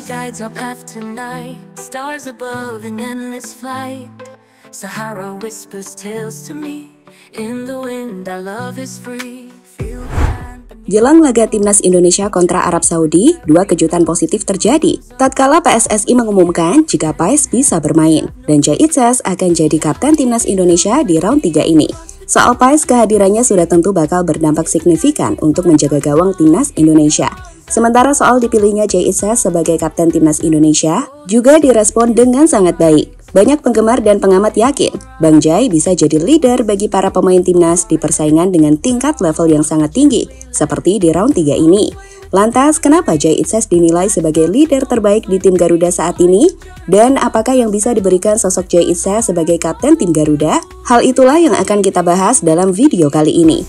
guides our path tonight. Stars above in endless flight. Sahara whispers tales to me. In the wind our love is free. Feel the sand beneath. Jelang laga timnas Indonesia kontra Arab Saudi, dua kejutan positif terjadi. Tatkala PSSI mengumumkan jika Pais bisa bermain, dan Jay Itzes akan jadi kapten timnas Indonesia di round 3 ini. Soal Pais, kehadirannya sudah tentu bakal berdampak signifikan untuk menjaga gawang timnas Indonesia. Sementara soal dipilihnya Jay Itzes sebagai kapten timnas Indonesia juga direspon dengan sangat baik. Banyak penggemar dan pengamat yakin Bang Jay bisa jadi leader bagi para pemain timnas di persaingan dengan tingkat level yang sangat tinggi, seperti di round 3 ini. Lantas, kenapa Jay Itzes dinilai sebagai leader terbaik di tim Garuda saat ini? Dan apakah yang bisa diberikan sosok Jay Itzes sebagai kapten tim Garuda? Hal itulah yang akan kita bahas dalam video kali ini.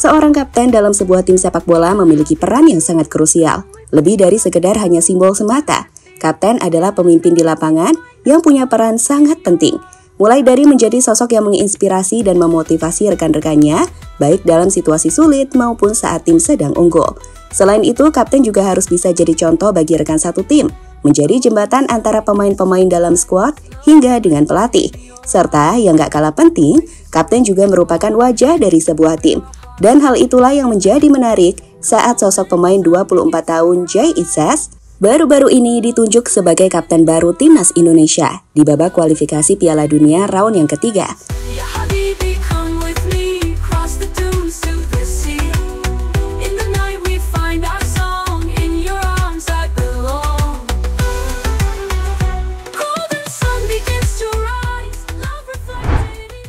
Seorang kapten dalam sebuah tim sepak bola memiliki peran yang sangat krusial. Lebih dari sekedar hanya simbol semata. Kapten adalah pemimpin di lapangan yang punya peran sangat penting. Mulai dari menjadi sosok yang menginspirasi dan memotivasi rekan-rekannya, baik dalam situasi sulit maupun saat tim sedang unggul. Selain itu, kapten juga harus bisa jadi contoh bagi rekan satu tim, menjadi jembatan antara pemain-pemain dalam skuad hingga dengan pelatih. Serta yang gak kalah penting, kapten juga merupakan wajah dari sebuah tim. Dan hal itulah yang menjadi menarik saat sosok pemain 24 tahun Jay Itzes baru-baru ini ditunjuk sebagai kapten baru timnas Indonesia di babak kualifikasi Piala Dunia round yang ketiga.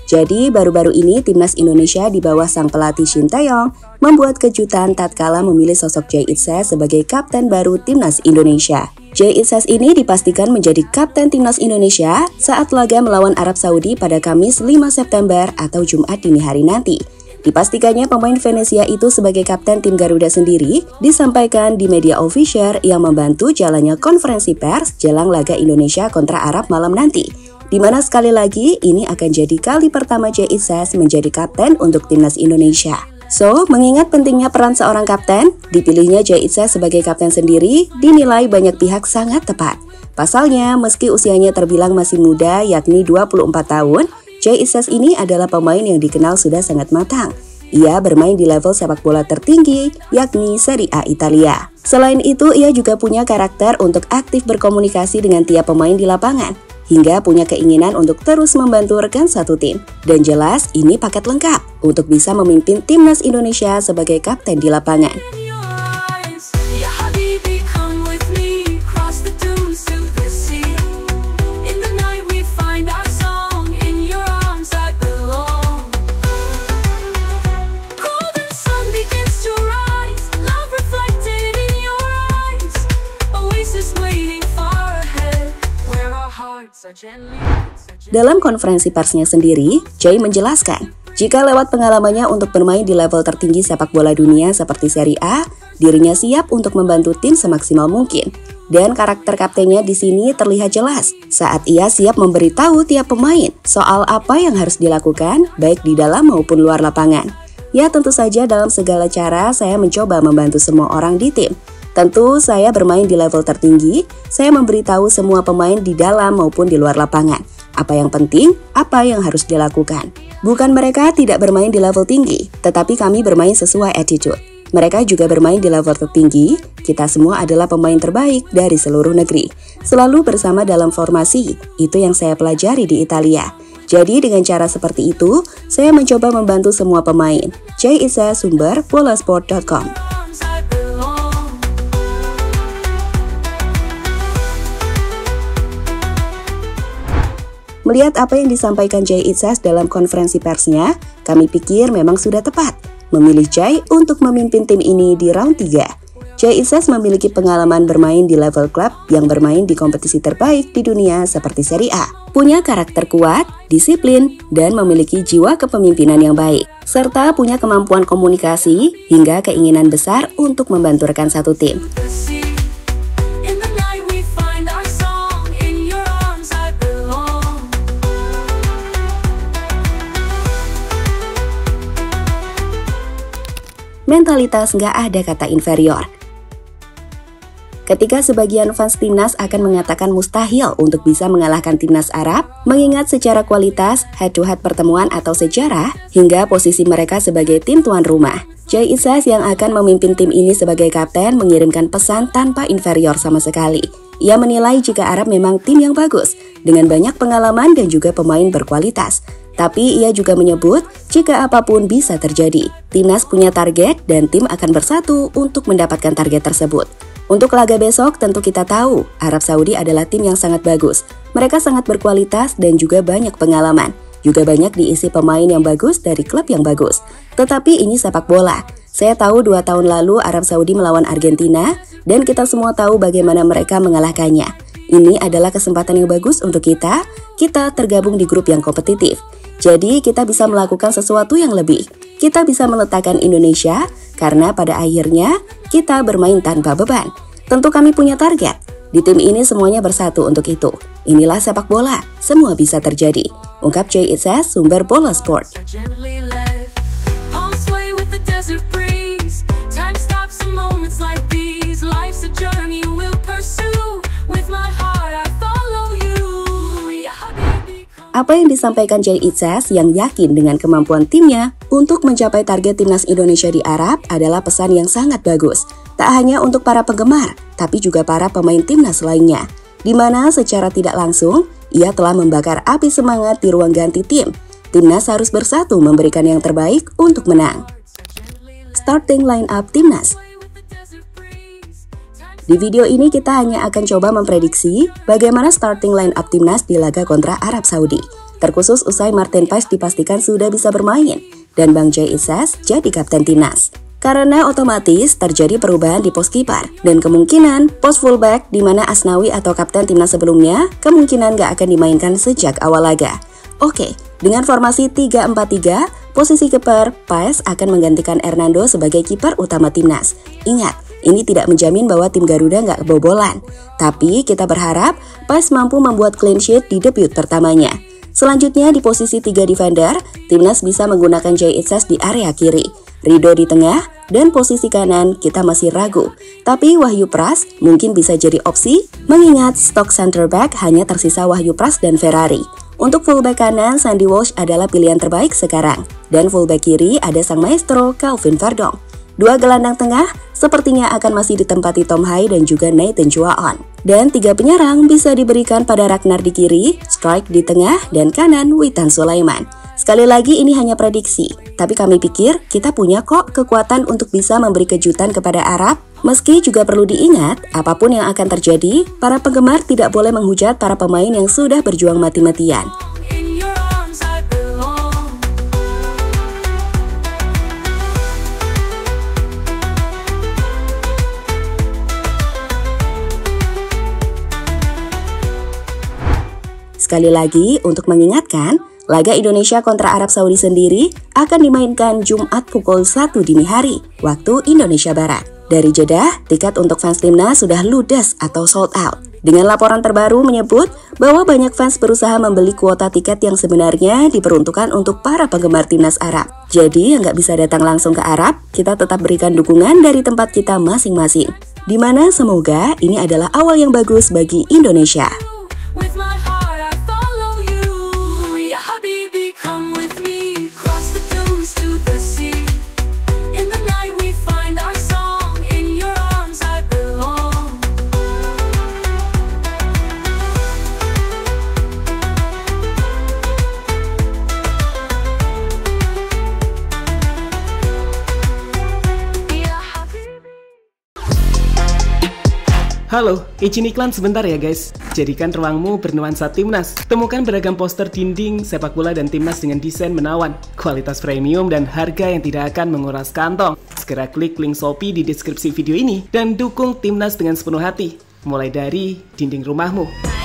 Jadi, baru-baru ini timnas Indonesia di bawah sang pelatih Shin Tae-yong membuat kejutan tatkala memilih sosok Jay Itzes sebagai kapten baru timnas Indonesia. Jay Itzes ini dipastikan menjadi kapten timnas Indonesia saat laga melawan Arab Saudi pada Kamis 5 September atau Jumat dini hari nanti. Dipastikannya pemain Venesia itu sebagai kapten tim Garuda sendiri disampaikan di media official yang membantu jalannya konferensi pers jelang laga Indonesia kontra Arab malam nanti. Di mana sekali lagi ini akan jadi kali pertama Jay Itzes menjadi kapten untuk timnas Indonesia. So, mengingat pentingnya peran seorang kapten, dipilihnya Jay Itzes sebagai kapten sendiri dinilai banyak pihak sangat tepat. Pasalnya, meski usianya terbilang masih muda yakni 24 tahun, Jay Itzes ini adalah pemain yang dikenal sudah sangat matang. Ia bermain di level sepak bola tertinggi, yakni Serie A Italia. Selain itu, ia juga punya karakter untuk aktif berkomunikasi dengan tiap pemain di lapangan, hingga punya keinginan untuk terus membantu rekan satu tim. Dan jelas, ini paket lengkap untuk bisa memimpin timnas Indonesia sebagai kapten di lapangan. Dalam konferensi persnya sendiri, Jay menjelaskan, jika lewat pengalamannya untuk bermain di level tertinggi sepak bola dunia seperti Serie A, dirinya siap untuk membantu tim semaksimal mungkin. Dan karakter kaptennya di sini terlihat jelas saat ia siap memberitahu tiap pemain soal apa yang harus dilakukan baik di dalam maupun luar lapangan. Ya, tentu saja dalam segala cara saya mencoba membantu semua orang di tim. Tentu saya bermain di level tertinggi, saya memberitahu semua pemain di dalam maupun di luar lapangan. Apa yang penting, apa yang harus dilakukan. Bukan mereka tidak bermain di level tinggi, tetapi kami bermain sesuai attitude. Mereka juga bermain di level tertinggi, kita semua adalah pemain terbaik dari seluruh negeri. Selalu bersama dalam formasi, itu yang saya pelajari di Italia. Jadi dengan cara seperti itu, saya mencoba membantu semua pemain. Jay Itzes, sumber bolasport.com. Melihat apa yang disampaikan Jay Itzes dalam konferensi persnya, kami pikir memang sudah tepat memilih Jay untuk memimpin tim ini di round 3. Jay Itzes memiliki pengalaman bermain di level klub yang bermain di kompetisi terbaik di dunia seperti Serie A. Punya karakter kuat, disiplin, dan memiliki jiwa kepemimpinan yang baik. Serta punya kemampuan komunikasi hingga keinginan besar untuk membantu rekan satu tim. mentalitas nggak ada kata inferior. Ketika sebagian fans timnas akan mengatakan mustahil untuk bisa mengalahkan timnas Arab, mengingat secara kualitas, head-to-head pertemuan atau sejarah, hingga posisi mereka sebagai tim tuan rumah. Jay Itzes yang akan memimpin tim ini sebagai kapten mengirimkan pesan tanpa inferior sama sekali. Ia menilai jika Arab memang tim yang bagus, dengan banyak pengalaman dan juga pemain berkualitas. Tapi ia juga menyebut jika apapun bisa terjadi. Timnas punya target dan tim akan bersatu untuk mendapatkan target tersebut. Untuk laga besok tentu kita tahu Arab Saudi adalah tim yang sangat bagus. Mereka sangat berkualitas dan juga banyak pengalaman. Juga banyak diisi pemain yang bagus dari klub yang bagus. Tetapi ini sepak bola. Saya tahu 2 tahun lalu Arab Saudi melawan Argentina dan kita semua tahu bagaimana mereka mengalahkannya. Ini adalah kesempatan yang bagus untuk kita tergabung di grup yang kompetitif. Jadi kita bisa melakukan sesuatu yang lebih. Kita bisa meletakkan Indonesia karena pada akhirnya kita bermain tanpa beban. Tentu kami punya target. Di tim ini semuanya bersatu untuk itu. Inilah sepak bola, semua bisa terjadi. Ungkap Jay Itzes, sumber Bola Sport. Apa yang disampaikan Jay Itzes yang yakin dengan kemampuan timnya untuk mencapai target timnas Indonesia di Arab adalah pesan yang sangat bagus. Tak hanya untuk para penggemar, tapi juga para pemain timnas lainnya. Di mana secara tidak langsung, ia telah membakar api semangat di ruang ganti tim. Timnas harus bersatu memberikan yang terbaik untuk menang. Starting line up timnas. Di video ini kita hanya akan coba memprediksi bagaimana starting line up timnas di laga kontra Arab Saudi. Terkhusus usai Martin Paes dipastikan sudah bisa bermain dan Bang Jay Itzes jadi kapten timnas. Karena otomatis terjadi perubahan di pos kiper dan kemungkinan pos fullback di mana Asnawi atau kapten timnas sebelumnya kemungkinan gak akan dimainkan sejak awal laga. Oke, dengan formasi 3-4-3, posisi kiper Paes akan menggantikan Hernando sebagai kiper utama timnas. Ingat, ini tidak menjamin bahwa tim Garuda nggak kebobolan. Tapi kita berharap Paes mampu membuat clean sheet di debut pertamanya. Selanjutnya di posisi 3 defender, timnas bisa menggunakan Jay Itzes di area kiri, Ridho di tengah, dan posisi kanan kita masih ragu. Tapi Wahyu Pras mungkin bisa jadi opsi, mengingat stok center back hanya tersisa Wahyu Pras dan Ferrari. Untuk fullback kanan, Sandy Walsh adalah pilihan terbaik sekarang. Dan fullback kiri ada sang maestro Calvin Verdong. 2 gelandang tengah sepertinya akan masih ditempati Tom Hai dan juga Nathan Chuaon. Dan 3 penyerang bisa diberikan pada Ragnar di kiri, Strike di tengah, dan kanan Witan Sulaiman. Sekali lagi ini hanya prediksi, tapi kami pikir kita punya kok kekuatan untuk bisa memberi kejutan kepada Arab. Meski juga perlu diingat, apapun yang akan terjadi, para penggemar tidak boleh menghujat para pemain yang sudah berjuang mati-matian. Sekali lagi, untuk mengingatkan, laga Indonesia kontra Arab Saudi sendiri akan dimainkan Jumat pukul 1 dini hari, waktu Indonesia Barat. Dari Jeddah, tiket untuk fans timnas sudah ludes atau sold out. Dengan laporan terbaru menyebut bahwa banyak fans berusaha membeli kuota tiket yang sebenarnya diperuntukkan untuk para penggemar timnas Arab. Jadi yang nggak bisa datang langsung ke Arab, kita tetap berikan dukungan dari tempat kita masing-masing. Dimana semoga ini adalah awal yang bagus bagi Indonesia. Halo, izin iklan sebentar ya guys. Jadikan ruangmu bernuansa timnas. Temukan beragam poster dinding, sepak bola dan timnas dengan desain menawan, kualitas premium dan harga yang tidak akan menguras kantong. Segera klik link Shopee di deskripsi video ini dan dukung timnas dengan sepenuh hati. Mulai dari dinding rumahmu.